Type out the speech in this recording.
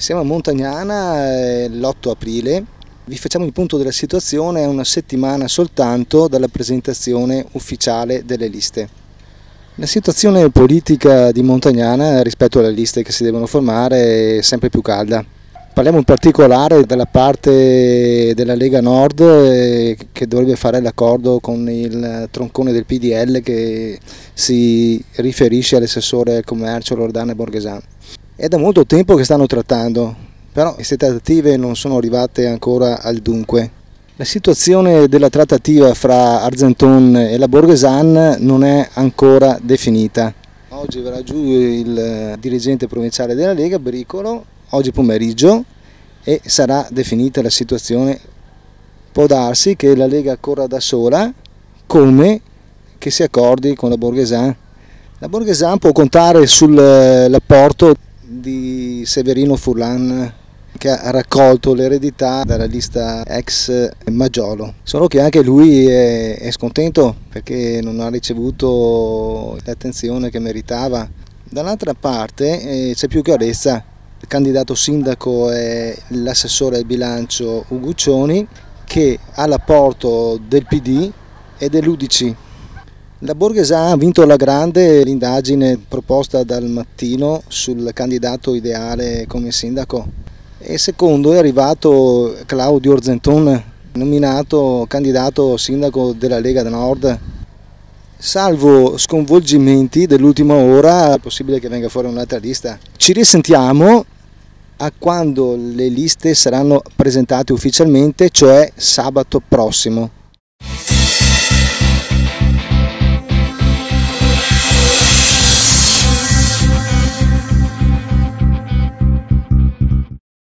Siamo a Montagnana l'8 aprile, vi facciamo il punto della situazione a una settimana soltanto dalla presentazione ufficiale delle liste. La situazione politica di Montagnana rispetto alle liste che si devono formare è sempre più calda. Parliamo in particolare della parte della Lega Nord che dovrebbe fare l'accordo con il troncone del PDL che si riferisce all'assessore al commercio Loredana Borghesan. È da molto tempo che stanno trattando, però queste trattative non sono arrivate ancora al dunque. La situazione della trattativa fra Argenton e la Borghesan non è ancora definita. Oggi verrà giù il dirigente provinciale della Lega, Bricolo, oggi pomeriggio, e sarà definita la situazione. Può darsi che la Lega corra da sola, come che si accordi con la Borghesan. La Borghesan può contare sull'apporto di Severino Furlan, che ha raccolto l'eredità dalla lista ex Maggiolo, solo che anche lui è scontento perché non ha ricevuto l'attenzione che meritava. Dall'altra parte c'è più chiarezza, il candidato sindaco è l'assessore al bilancio Uguccioni, che ha l'apporto del PD e dell'UDC. La Borghesan ha vinto alla grande l'indagine proposta dal Mattino sul candidato ideale come sindaco e secondo è arrivato Claudio Argenton, nominato candidato sindaco della Lega Nord. Salvo sconvolgimenti dell'ultima ora è possibile che venga fuori un'altra lista. Ci risentiamo a quando le liste saranno presentate ufficialmente, cioè sabato prossimo.